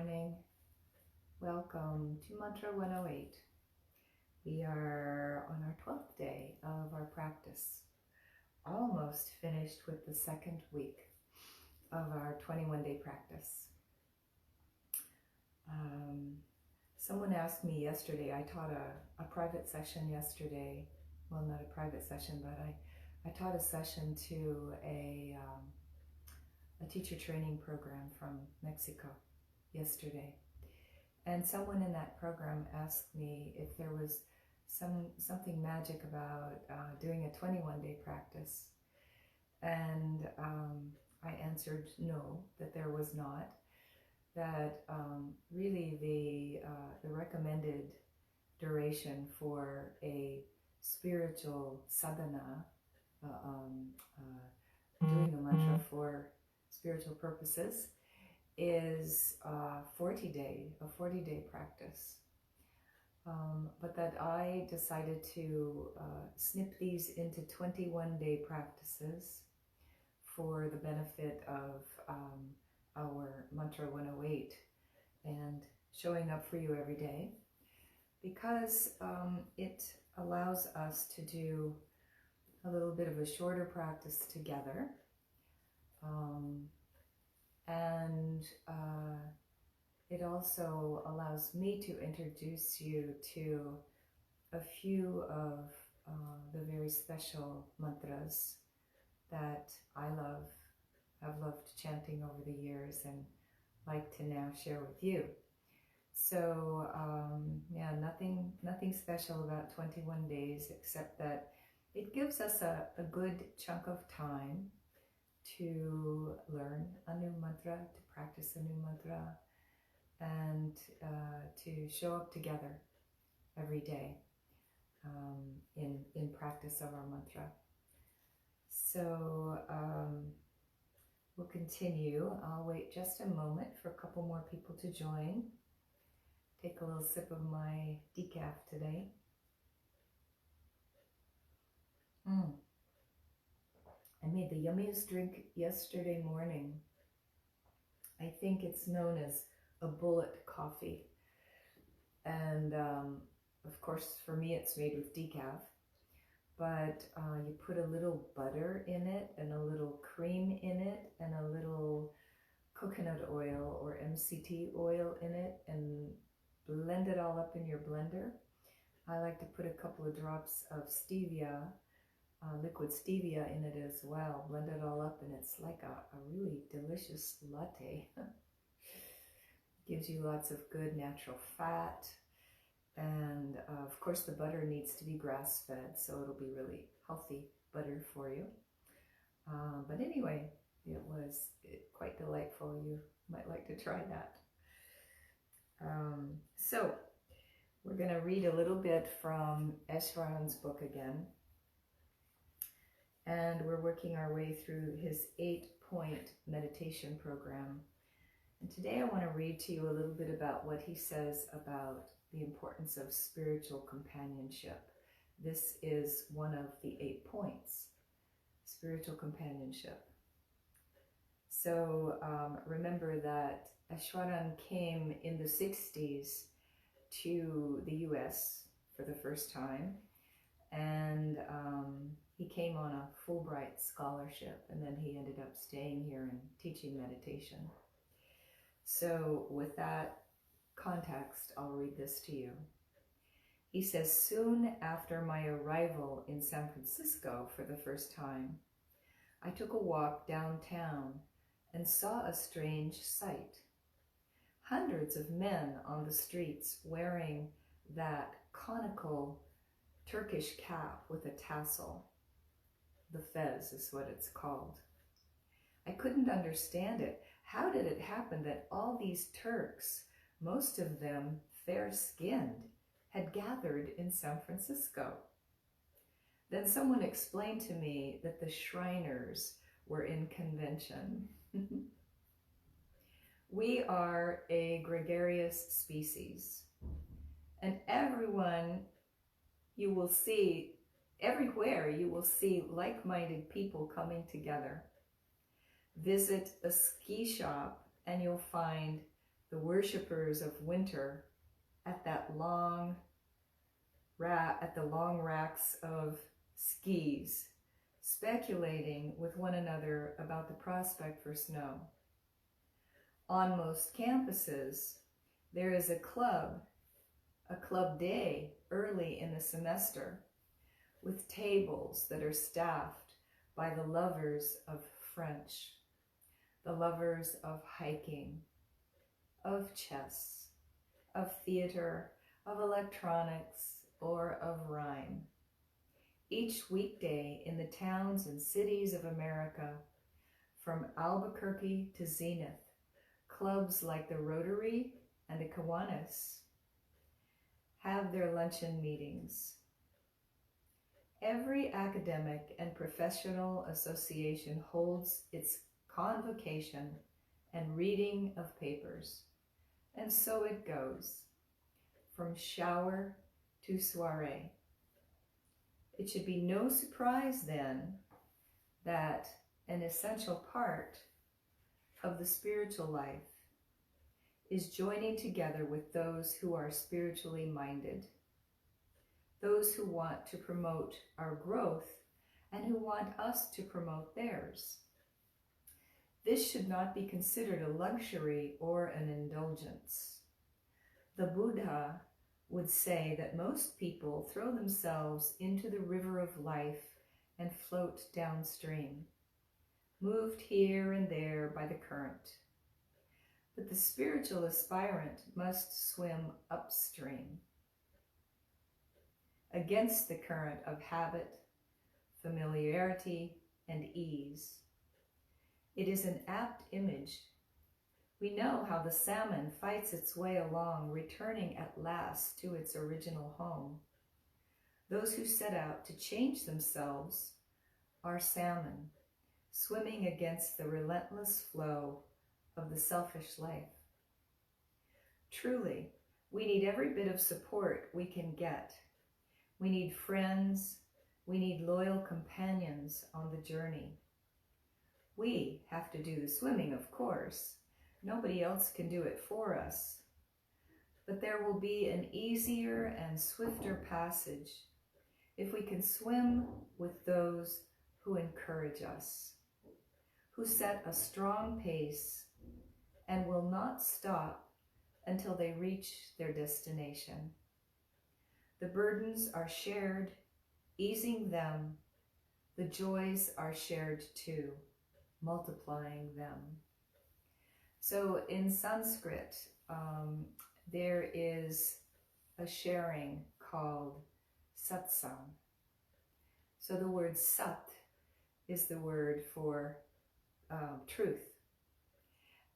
morning. Welcome to Mantra 108. We are on our 12th day of our practice, almost finished with the second week of our 21-day practice. Someone asked me yesterday, I taught a private session yesterday, well, not a private session, but I taught a session to a teacher training program from Mexico yesterday. And someone in that program asked me if there was something magic about doing a 21-day practice. And I answered no, that there was not. That really the recommended duration for a spiritual sadhana, doing the mantra for spiritual purposes, is a 40-day practice. But that I decided to snip these into 21-day practices for the benefit of our Mantra 108 and showing up for you every day, because it allows us to do a little bit of a shorter practice together. And it also allows me to introduce you to a few of the very special mantras that I have loved chanting over the years and like to now share with you. So yeah, nothing special about 21 days, except that it gives us a good chunk of time to learn a new mantra, to practice a new mantra, and to show up together every day in practice of our mantra. So we'll continue. I'll wait just a moment for a couple more people to join. Take a little sip of my decaf today. I made the yummiest drink yesterday morning. I think it's known as a bullet coffee. And of course, for me, it's made with decaf. But you put a little butter in it and a little cream in it and a little coconut oil or MCT oil in it and blend it all up in your blender. I like to put a couple of drops of stevia, liquid stevia in it as well. Blend it all up and it's like a really delicious latte. Gives you lots of good natural fat. And of course the butter needs to be grass-fed, so it'll be really healthy butter for you. But anyway, it was quite delightful. You might like to try that. So we're going to read a little bit from Eshwaran's book again. And we're working our way through his 8-point meditation program. And today I want to read to you a little bit about what he says about the importance of spiritual companionship. This is one of the 8 points, spiritual companionship. So remember that Eshwaran came in the 60s to the US for the first time, and he came on a Fulbright scholarship, and then he ended up staying here and teaching meditation. So with that context, I'll read this to you. He says, soon after my arrival in San Francisco for the first time, I took a walk downtown and saw a strange sight. Hundreds of men on the streets wearing that conical Turkish cap with a tassel. The fez is what it's called. I couldn't understand it. How did it happen that all these Turks, most of them fair-skinned, had gathered in San Francisco? Then someone explained to me that the Shriners were in convention. We are a gregarious species, and everywhere you will see like-minded people coming together. Visit a ski shop and you'll find the worshippers of winter at the long racks of skis, speculating with one another about the prospect for snow. On most campuses, there is a club day early in the semester, with tables that are staffed by the lovers of French, the lovers of hiking, of chess, of theater, of electronics, or of rhyme. Each weekday in the towns and cities of America, from Albuquerque to Zenith, clubs like the Rotary and the Kiwanis have their luncheon meetings. Every academic and professional association holds its convocation and reading of papers, and so it goes, from shower to soiree. It should be no surprise then that an essential part of the spiritual life is joining together with those who are spiritually minded, those who want to promote our growth and who want us to promote theirs. This should not be considered a luxury or an indulgence. The Buddha would say that most people throw themselves into the river of life and float downstream, moved here and there by the current. But the spiritual aspirant must swim upstream, against the current of habit, familiarity, and ease. It is an apt image. We know how the salmon fights its way along, returning at last to its original home. Those who set out to change themselves are salmon, swimming against the relentless flow of the selfish life. Truly, we need every bit of support we can get. We need friends. We need loyal companions on the journey. We have to do the swimming, of course. Nobody else can do it for us. But there will be an easier and swifter passage if we can swim with those who encourage us, who set a strong pace and will not stop until they reach their destination. The burdens are shared, easing them. The joys are shared too, multiplying them. So in Sanskrit, there is a sharing called satsang. So the word sat is the word for truth.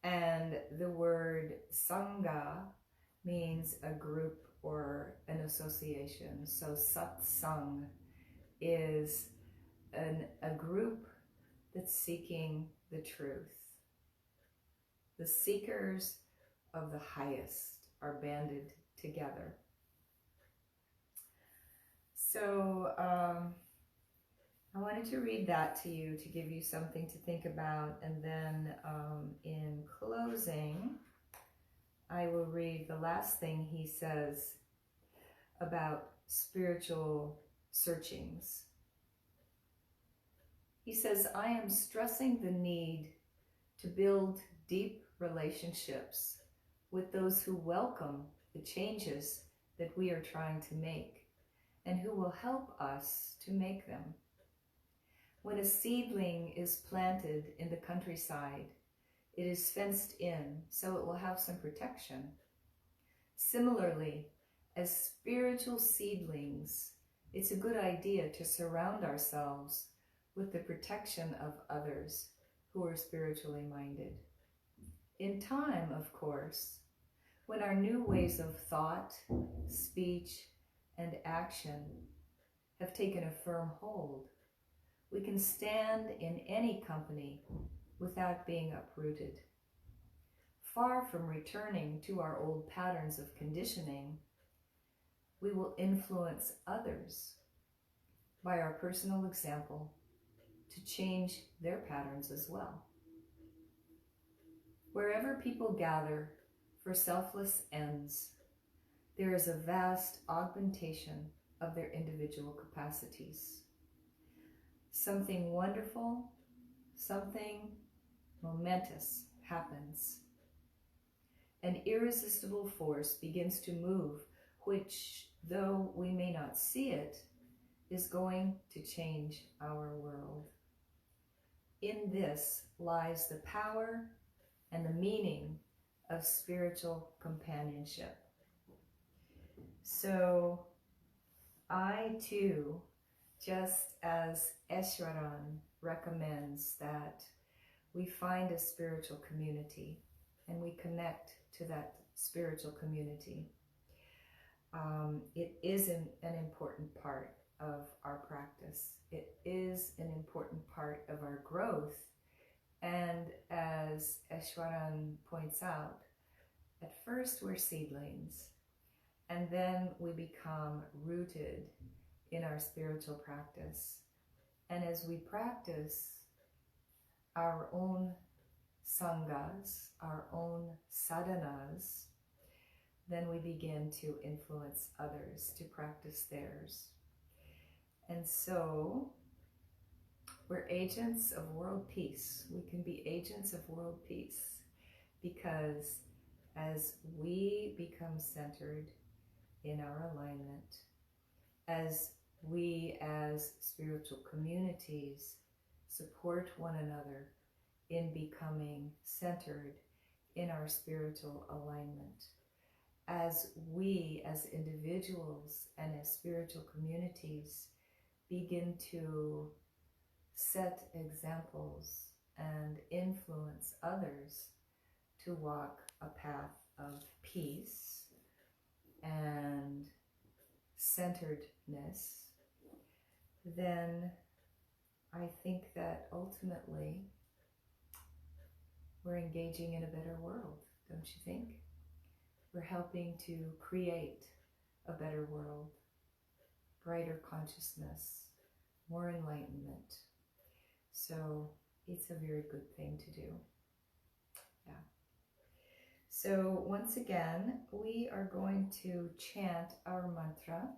And the word sangha means a group or an association. So satsang is a group that's seeking the truth. The seekers of the highest are banded together. So I wanted to read that to you to give you something to think about, and then in closing, I will read the last thing he says about spiritual searchings. He says, I am stressing the need to build deep relationships with those who welcome the changes that we are trying to make and who will help us to make them. When a seedling is planted in the countryside, it is fenced in so it will have some protection. Similarly, as spiritual seedlings, it's a good idea to surround ourselves with the protection of others who are spiritually minded. In time, of course, when our new ways of thought, speech, and action have taken a firm hold, we can stand in any company without being uprooted. Far from returning to our old patterns of conditioning, we will influence others by our personal example to change their patterns as well. Wherever people gather for selfless ends, there is a vast augmentation of their individual capacities. Something wonderful, something momentous happens. An irresistible force begins to move, which, though we may not see it, is going to change our world. In this lies the power and the meaning of spiritual companionship. So I too, just as Eswaran recommends that we find a spiritual community and we connect to that spiritual community, it is an important part of our practice. It is an important part of our growth. And as Eswaran points out, at first we're seedlings, and then we become rooted in our spiritual practice. And as we practice our own sanghas, our own sadhanas, then we begin to influence others to practice theirs. And so we're agents of world peace. We can be agents of world peace because as we become centered in our alignment, as we as spiritual communities support one another in becoming centered in our spiritual alignment, as we as individuals and as spiritual communities begin to set examples and influence others to walk a path of peace and centeredness, then I think that ultimately we're engaging in a better world, don't you think? We're helping to create a better world, brighter consciousness, more enlightenment. So it's a very good thing to do. Yeah. So once again, we are going to chant our mantra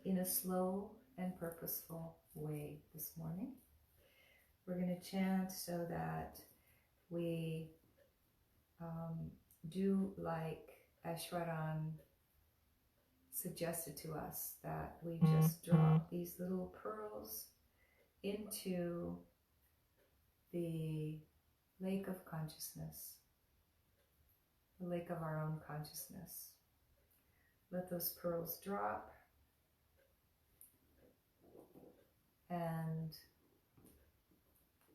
in a slow and purposeful way this morning. We're going to chant so that we do like Eswaran suggested to us, that we just drop these little pearls into the lake of consciousness, the lake of our own consciousness. Let those pearls drop and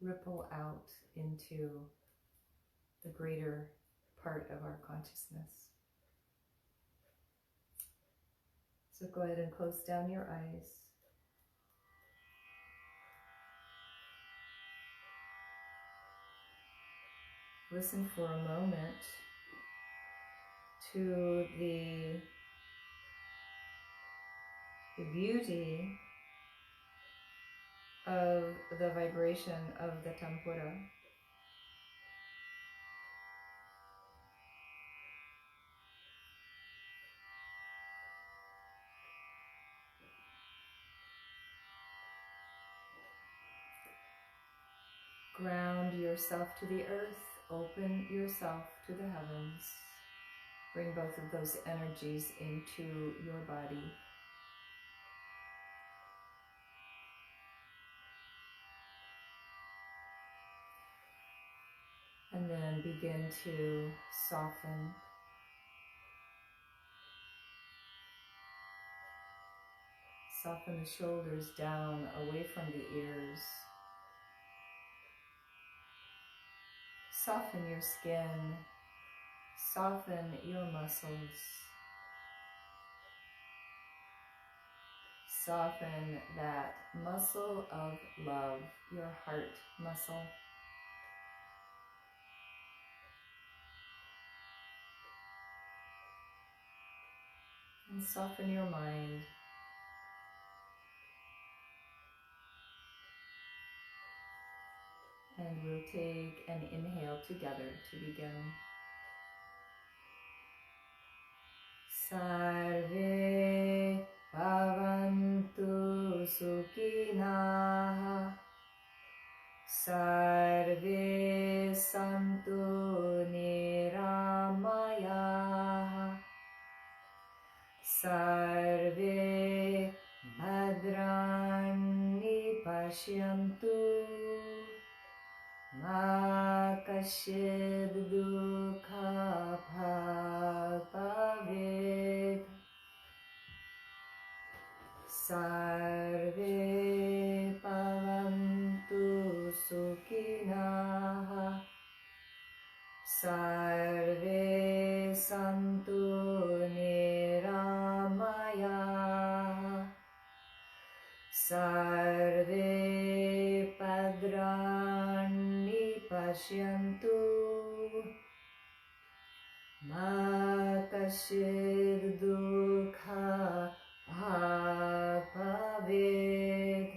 ripple out into the greater part of our consciousness. So go ahead and close down your eyes. Listen for a moment to the beauty of the vibration of the Tampura. Ground yourself to the earth, open yourself to the heavens. Bring both of those energies into your body. And then begin to soften. Soften the shoulders down, away from the ears. Soften your skin. Soften your muscles. Soften that muscle of love, your heart muscle. And soften your mind. And we'll take an inhale together to begin. Sarve Bhavantu Sukhinaḥ. Sarve Santu Nirāmayāḥ. Sarve Bhadrāṇi Paśyantu. Kaścidduḥkha Bhavet. Sarve Bhavantu Sukhinaḥ. Sarve Santu Nirāmayāḥ. Sarve Bhadrāṇi Paśyantu. Kaścidduḥkha Bhavet.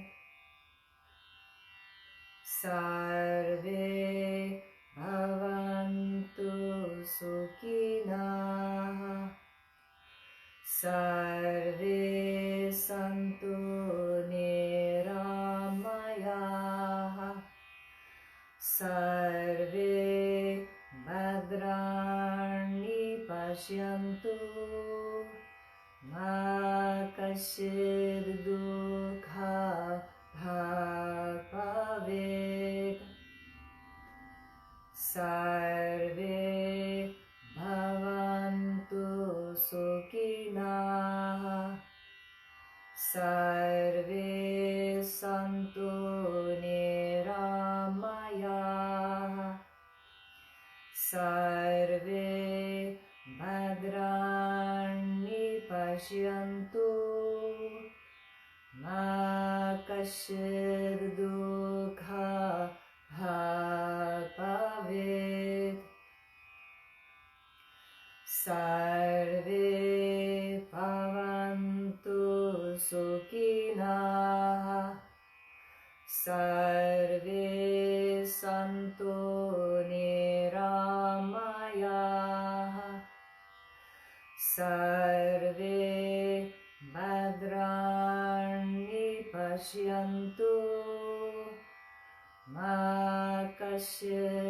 Sarve Bhavantu Sukhinaḥ. Sarve Santu Nirāmayāḥ. Sarve Bhadrāṇi Paśyantu. Kaścidduḥkha Bhavet. Sarve Bhavantu Sukhinaḥ. Sarve Santu Nirāmayāḥ. Sarve Bhadrāṇi Paśyantu. Kaścidduḥkha Bhavet. Sarve Bhavantu Sukhinaḥ. Sarve Santu Nirāmayāḥ. Sarve Bhadrāṇi Paśyantu. Kaścidduḥkha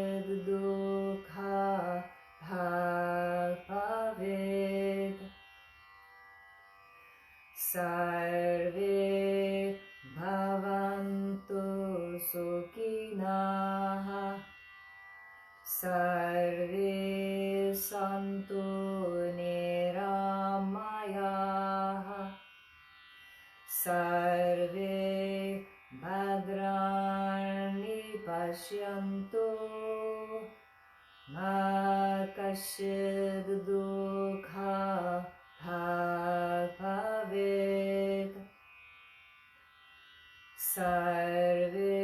Bhavet. Sarve Bhavantu Sukhinaḥ. Sarve Santu Nirāmayāḥ. Sarve Bhadrāṇi Paśyantu. Kaścidduḥkha Bhavet. Sarve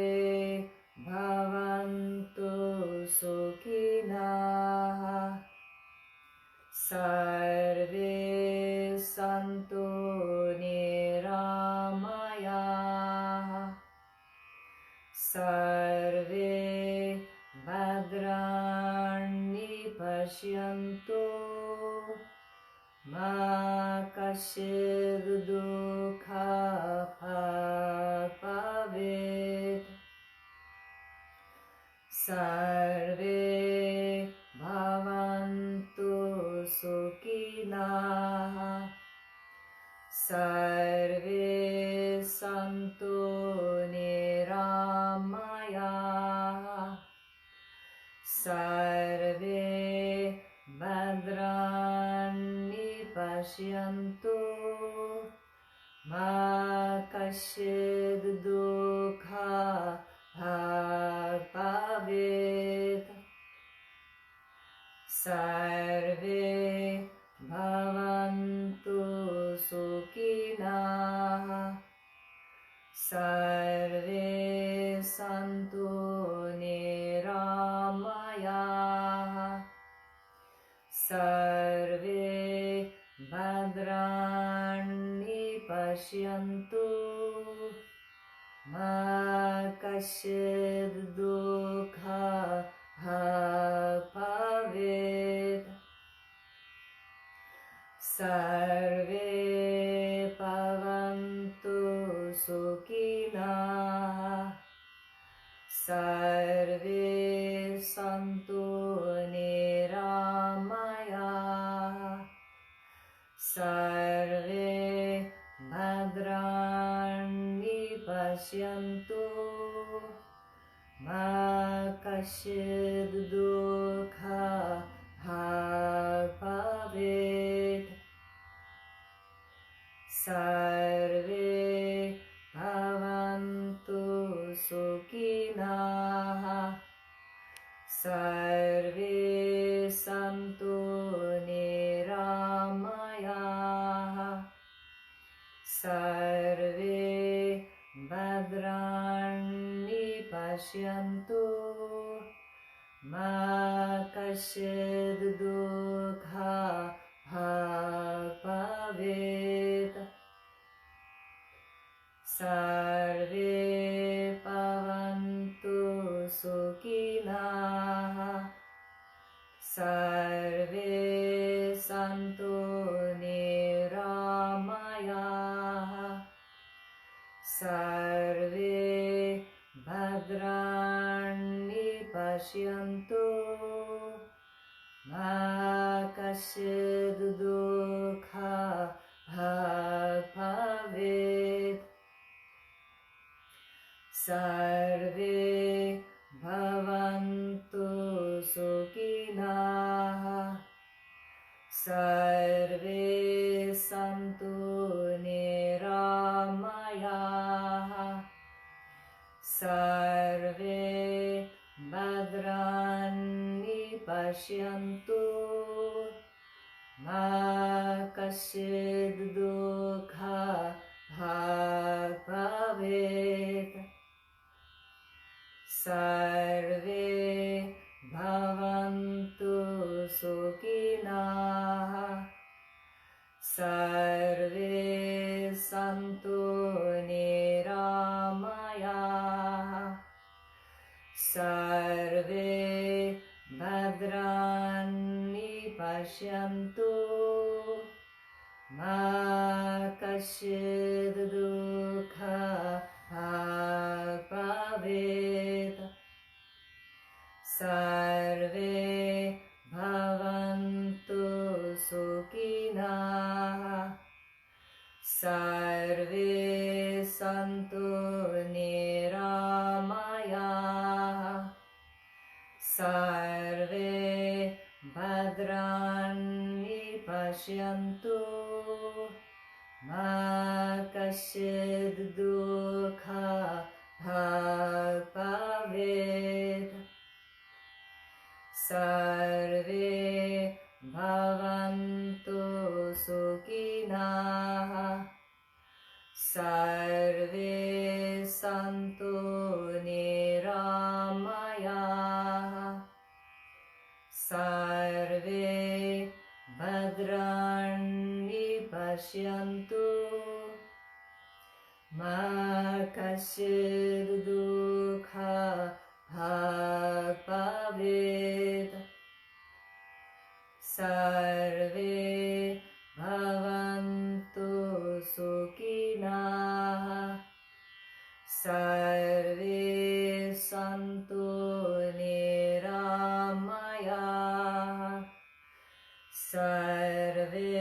Bhavantu Sukhinaḥ. Sarve Santu Nirāmayāḥ. Sarve Bhadrāṇi Paśyantu. Kaścidduḥkha Bhavet. Sarve Bhavantu Sukhinaḥ. Sarve Santu Nirāmayāḥ. Sarve Bhadrāṇi Paśyantu. Kaścidduḥkha Bhavet. Sarve Bhavantu Sukhinaḥ. Sarve Santu Nirāmayāḥ. Sarve Bhadrāṇi Paśyantu. Kaścidduḥkha Bhavet. Sarve Paśyantu ma Kaścidduḥkha Bhāg Bhavet. Sarve Bhavantu Sukhinaḥ. Sarve Santu Nirāmayāḥ. Sarve Bhadrāṇi Paśyantu ma Kaścidduḥkha Bhāg Bhavet. Sarve Bhavantu Sukhinaḥ. Sarve Santu Nirāmayāḥ. Sarve Bhadrāṇi Paśyantu ma Kaścidduḥkha Bhāg Bhavet. Sarve Bhavantu Sukhinaḥ. Sarve Santu Nirāmayāḥ. Sarve Bhadrāṇi Paśyantu ma Kaścidduḥkha Bhāg Bhavet. Sarve Bhavantu Sukhinaḥ. Sarve Santu Nirāmayāḥ. Sarve Bhadrāṇi Paśyantu ma Kaścidduḥkha Bhāg Bhavet. Sarve Bhavantu Sukhinaḥ. Sarve Santu Nirāmayāḥ. Sarve Bhadrāṇi Paśyantu ma Kaścidduḥkha Bhāg Bhavet. Sarve Bhavantu Sukhinaḥ. Sarve Santu Nirāmayāḥ. Sarve Bhadrāṇi Paśyantu ma Kaścidduḥkha Bhāg Bhavet. Sarve Bhavantu Sukhinaḥ. Sarve Santu Nirāmayāḥ. Sarve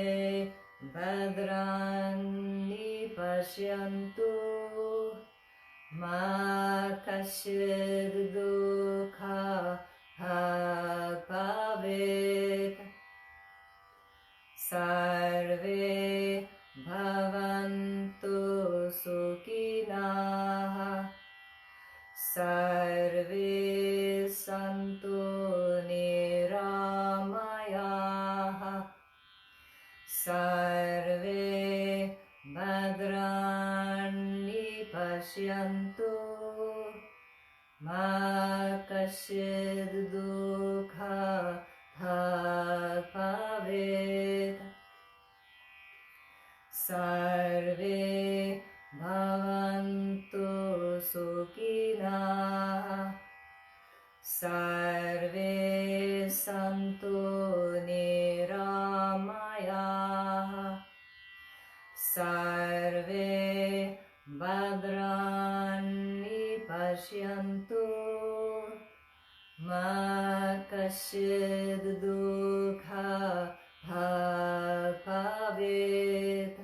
Bhadrāṇi Paśyantu ma Kaścidduḥkha Bhāg Bhavet. Sarve Bhavantu Sukhinaḥ. Sarve Santu Nirāmayāḥ. Sarve Bhadrāṇi Paśyantu ma Kaścidduḥkha Bhāg Bhavet. Sarve Bhavantu Sukhinaḥ. Sarve Santu Nirāmayāḥ. Sarve Bhadrāṇi Paśyantu ma Kaścidduḥkha Bhāg Bhavet.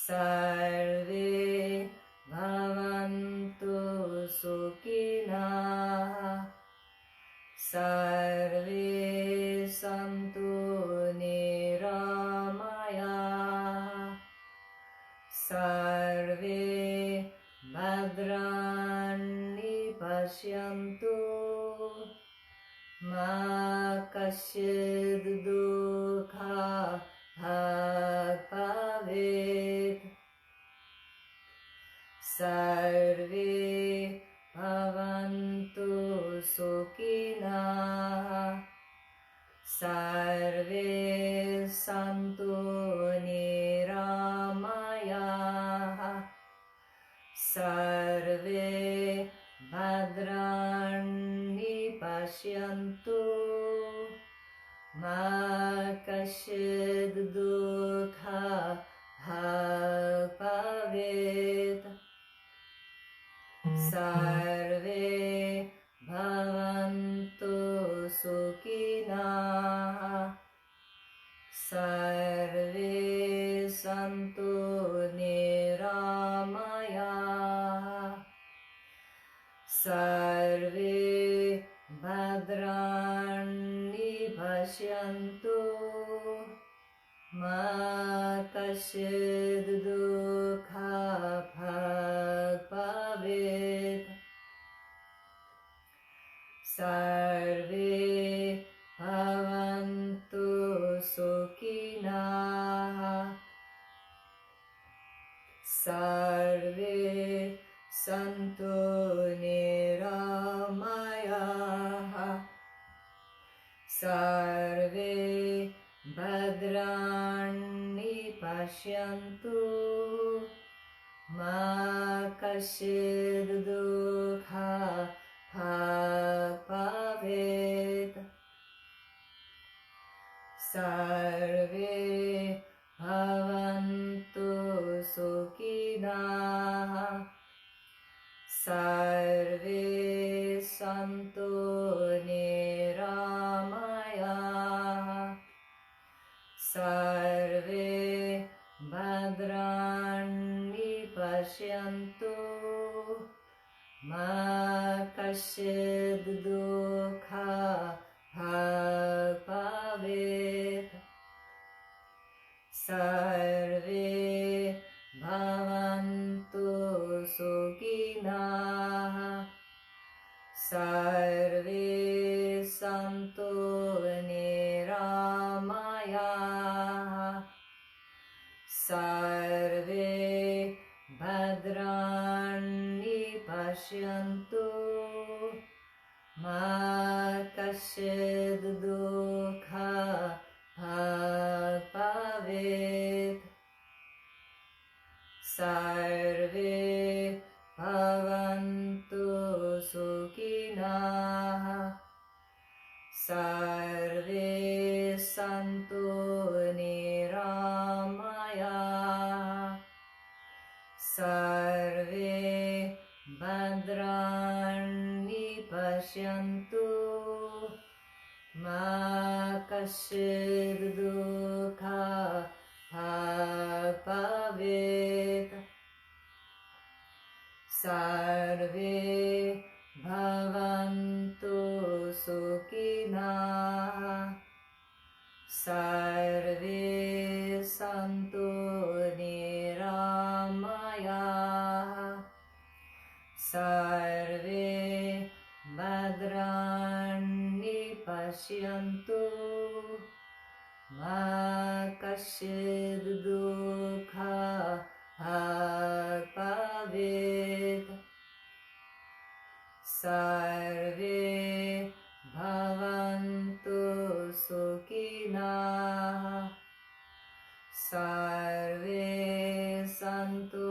Sarve Sarve Santu Nirāmayāḥ. Sarve Bhadrāṇi Paśyantu. Ma Kaścidduḥkha Bhavet. Sarve Bhavantu Sukhinaḥ. Sarve Santu Nirāmayāḥ. Sarve Bhadraṇi Paśyantu. Ma Kaścidduḥkha Bhavet. Sarve Bhavantu Sukhinaḥ. Sarve Santu Nirāmayāḥ. Sarve Bhadraṇi Paśyantu. Ma Kaścidduḥkha Bhavet. Sarve Bhavantu Sukhinaḥ. Sarve Santu Nirāmayāḥ. Sarve Bhadraṇi Paśyantu. Ma Kaścidduḥkha Bhavet. Sarve Bhavantu Sukhinaḥ. Sarve Santu Nirāmayāḥ. Sarve Bhadraṇi Paśyantu. Ma Kaścidduḥkha Bhavet. Sarve Bhavantu Sukhinaḥ. Sarve Santu Nirāmayāḥ. Sarve Bhadraṇi Paśyantu. Ma Kaścidduḥkha Bhavet. Sarve Bhavantu Sukhinaḥ. Sarve Santu Nirāmayāḥ. Sarve Bhadraṇi Paśyantu. Ma Kaścidduḥkha Bhavet. Sarve Bhavantu Sukhinaḥ. Sarve Santu Nirāmayāḥ. Sarve Bhadraṇi Paśyantu. Ma Kaścidduḥkha Bhavet. Sarve Bhavantu Sukhinaḥ. Sarve Santu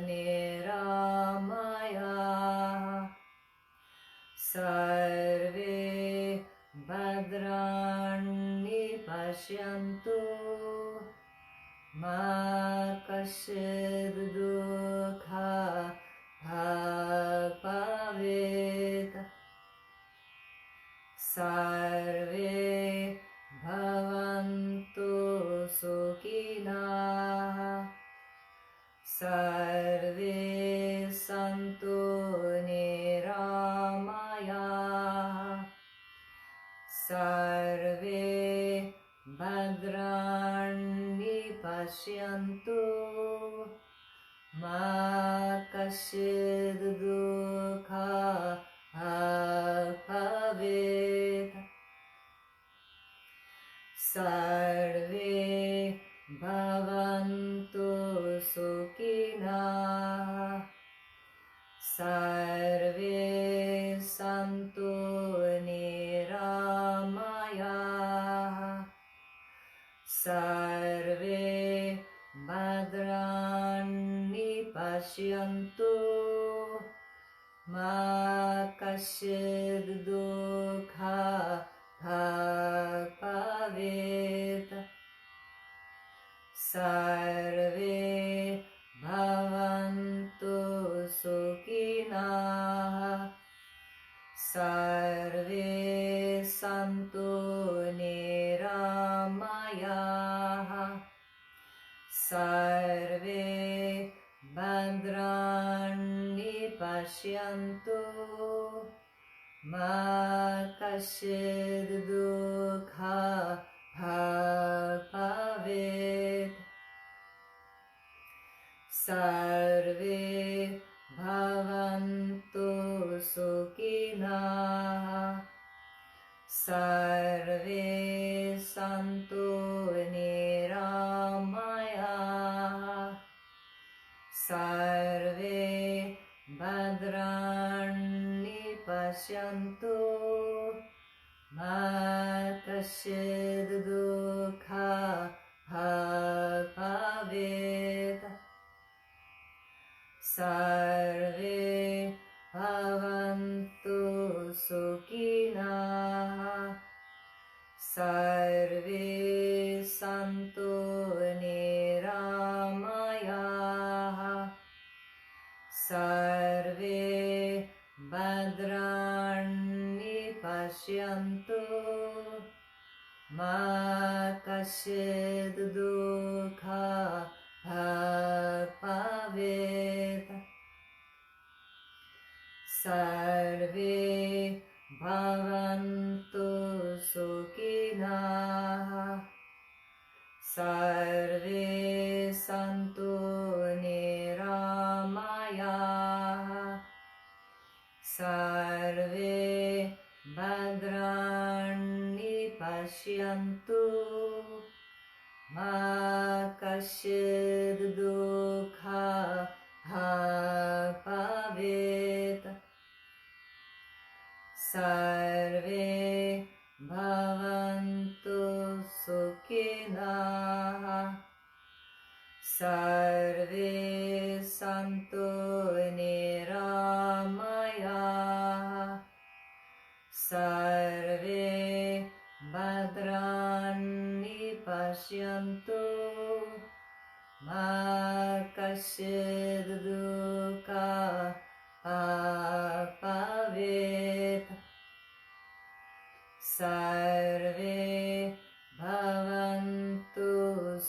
Nirāmayāḥ. Sarve Bhadraṇi Paśyantu. Ma Kaścidduḥkha Bhavet. Sarve Bhavantu Sukhinaḥ. Sarve Santu Nirāmayāḥ. Sarve Bhadrāṇi Paśyantu Ma Kaścidduḥkha Bhavet. Sarve Bhavantu Sukhinaḥ. Sarve Santu Nirāmayāḥ. Sarve Bhadraṇi Paśyantu Ma Kaścidduḥkha Bhavet. Sarve Bhavantu Sukhinaḥ. Sarve Santu Nirāmayāḥ. Sarve Bhadrāṇi Paśyantu Ma Kaścidduḥkha Bhavet. Sarve Bhavantu Sukhinaḥ. Sarve Santu Nirāmayāḥ. Sarve Bhadraṇi Paśyantu Ma Kaścidduḥkha Bhavet. Sarve Bhavantu Sukhinaḥ. Sarve Santu Nirāmayāḥ. Sarve Bhadraṇi Paśyantu Ma Kaścidduḥkha Bhavet. Sarve Bhavantu Sukhinaḥ. Sarve Santu Nirāmayāḥ. Sarve Bhadraṇi Paśyantu Ma Kaścidduḥkha Bhavet. Sarve Bhavantu Sukhinaḥ. Sarve Santu Nirāmayāḥ. Sarve Bhadraṇi Paśyantu Ma Kaścidduḥkha Bhavet. Sarve Bhavantu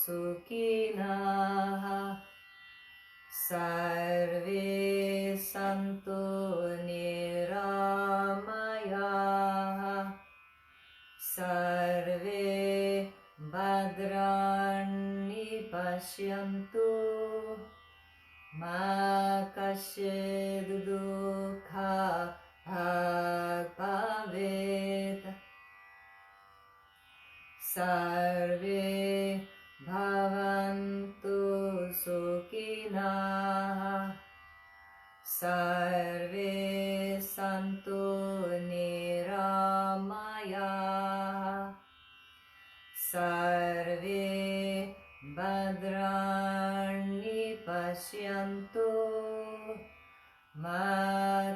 Sukhinaḥ. Sarve Santu Nirāmayāḥ. Sarve Bhadraṇi Paśyantu Ma Kaścidduḥkha Bhavet. Sarve Bhavantu Sukhinaḥ. Sarve Santu Nirāmayāḥ. Sarve Bhadraṇi Paśyantu Ma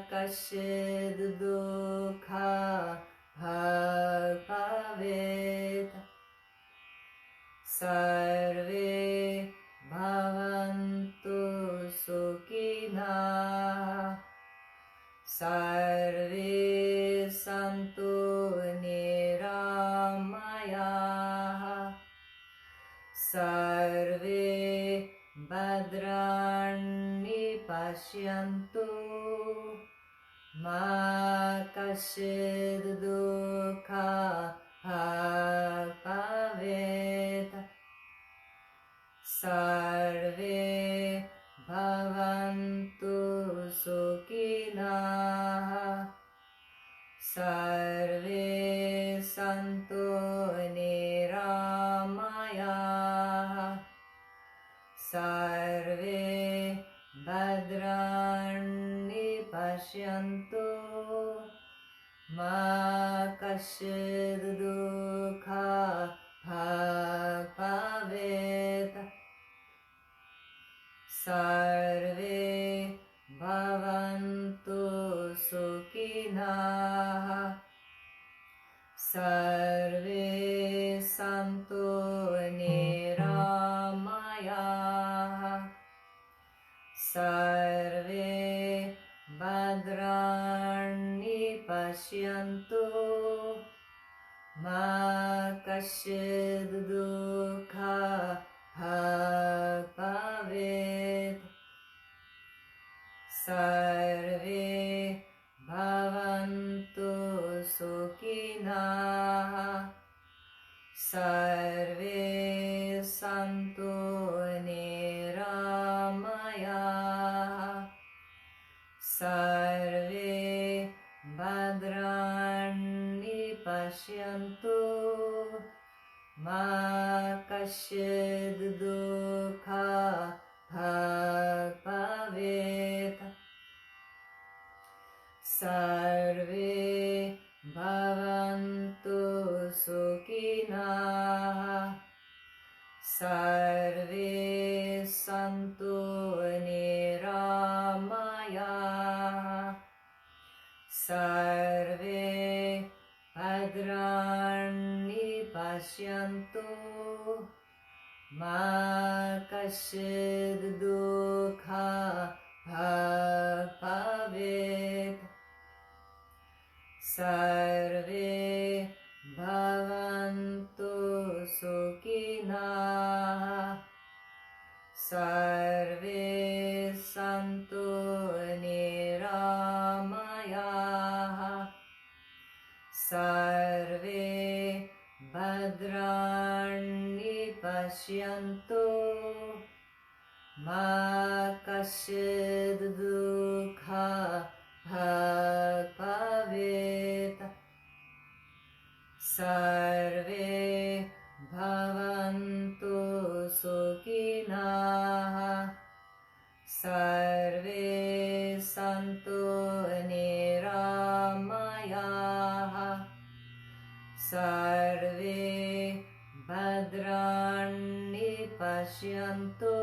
Kaścidduḥkha Bhavet. Sarve Bhavantu Sukhinaḥ. Sarve Santu Nirāmayāḥ. Sarve Bhadraṇi Paśyantu Ma Kaścidduḥkha Kaścidduḥkha Bhāg Bhavet. Sarve Bhavantu Sukhinaḥ. Sarve Santu Nirāmayāḥ. Sarve Bhadrāṇi Paśyantu. Kaścidduḥkha Bhāg Bhavet. Sarve Bhavantu Sukhinaḥ. Sarve Santu Nirāmayāḥ. Sarve Bhadrāṇi Paśyantu. Kaścidduḥkha Bhāg Bhavet. Sarve Bhavantu Sukhinaḥ. Sarve Santu Nirāmayāḥ. Sarve Bhadrāṇi Paśyantu. Kaścidduḥkha Bhāg Bhavet. Sarve Bhavantu Sukhinaḥ. Sarve Santu Nirāmayāḥ. Sarve Bhadrāṇi Paśyantu. Kaścidduḥkha Bhāg Bhavet. Sarve Bhavantu Sukhinaḥ. Sarve Santu Nirāmayāḥ. Sarve Bhadrāṇi Paśyantu.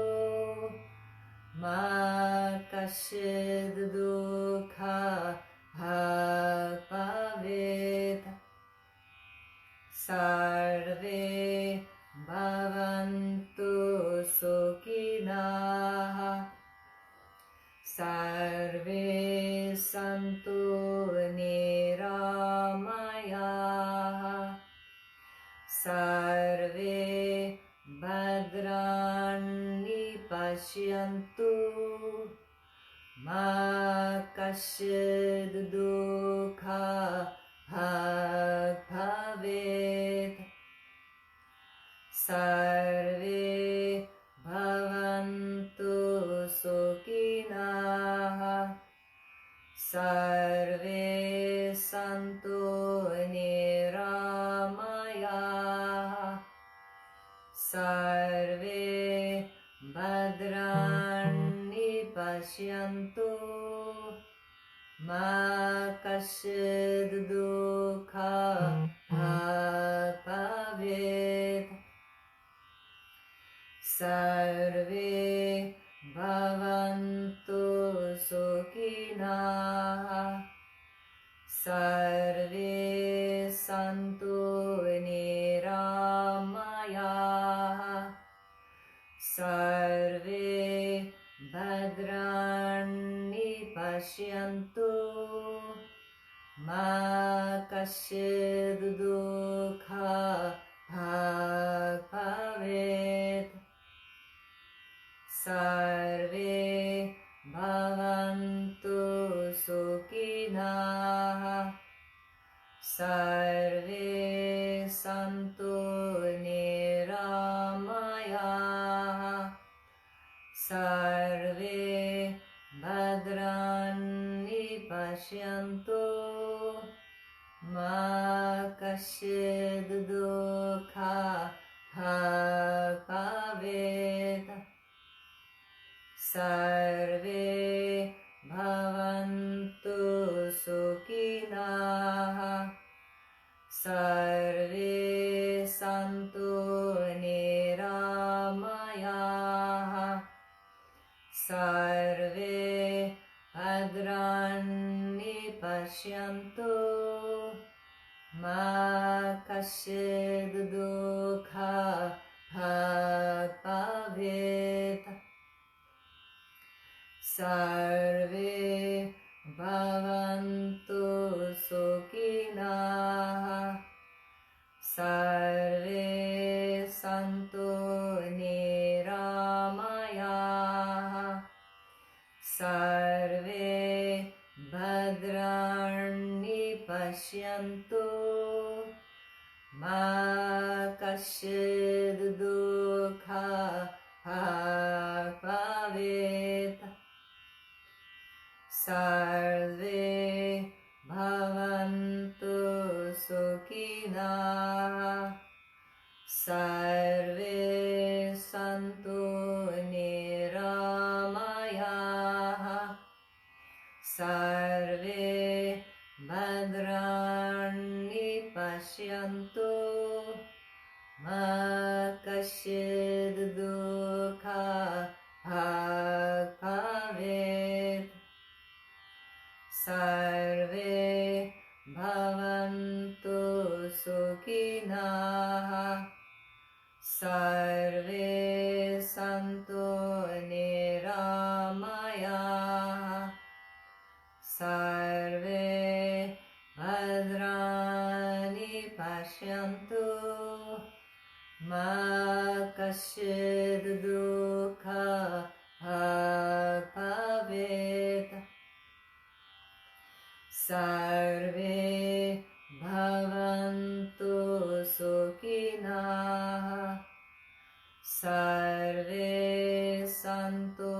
Kaścidduḥkha Bhāg Bhavet. Sarve Bhavantu Sukhinaḥ. Sarve Santu Nirāmayāḥ. Sarve Bhadrāṇi Paśyantu. Kaścidduḥkha Bhāg Bhavet. Sarve Bhavantu Sukhinaḥ. Sarve Santu Nirāmayāḥ. Sarve Bhadrāṇi Paśyantu. Kaścidduḥkha Bhāg Bhavet. Sarve Bhavantu Sukhinaḥ. Sarve Santu Nirāmayāḥ. Sarve Bhadrāṇi Paśyantu. Kaścidduḥkha Bhāg Bhavet. Sarve Bhavantu Sukhinaḥ. Sarve Santu Nirāmayāḥ. Sarve Bhadrāṇi Paśyantu. Kaścidduḥkha Bhāg Bhavet. Sarve Bhavantu Sukhinaḥ. Sarve Santu Nirāmayāḥ. Sarve Bhadrāṇi Paśyantu. Kaścidduḥkha Bhavet. Sarve Bhavantu Sukhinaḥ. Sarve Santu Nirāmayāḥ. Sarve Bhadrāṇi Paśyantu. Kaścidduḥkha Bhavet. Sarve Bhavantu Sukhinaḥ. Sarve Santu Nirāmayāḥ. Sarve Bhadrāṇi Paśyantu. Kaścidduḥkha Bhavet. Sarve Bhavantu Sukhinaḥ. Sarve Santu Nirāmayāḥ. Sarve Bhadrani Paśyantu. Kaścidduḥkha Bhavet. Sarve Bhavantu Sukhinaḥ. Sarve Santu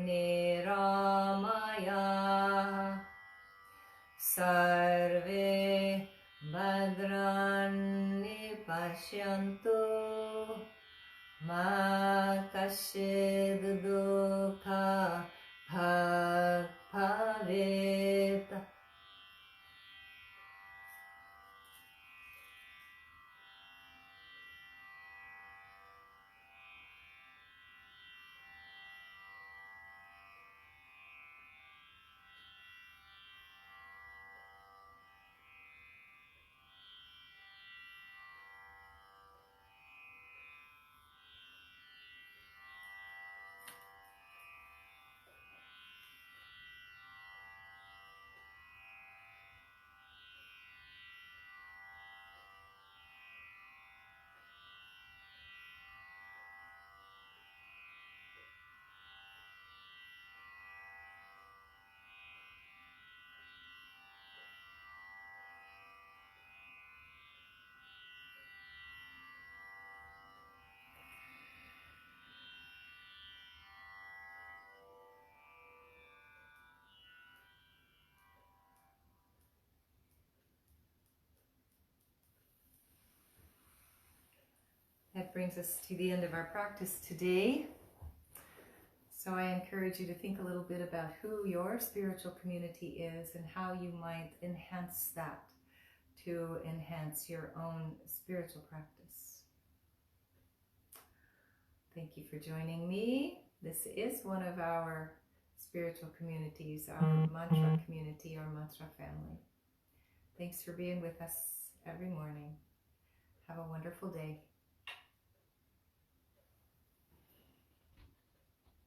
Nirāmayāḥ. Sarve Bhadrani Paśyantu. Kaścidduḥkha Bhavet. That brings us to the end of our practice today. So I encourage you to think a little bit about who your spiritual community is and how you might enhance that to enhance your own spiritual practice. Thank you for joining me. This is one of our spiritual communities, our mantra community, our mantra family. Thanks for being with us every morning. Have a wonderful day.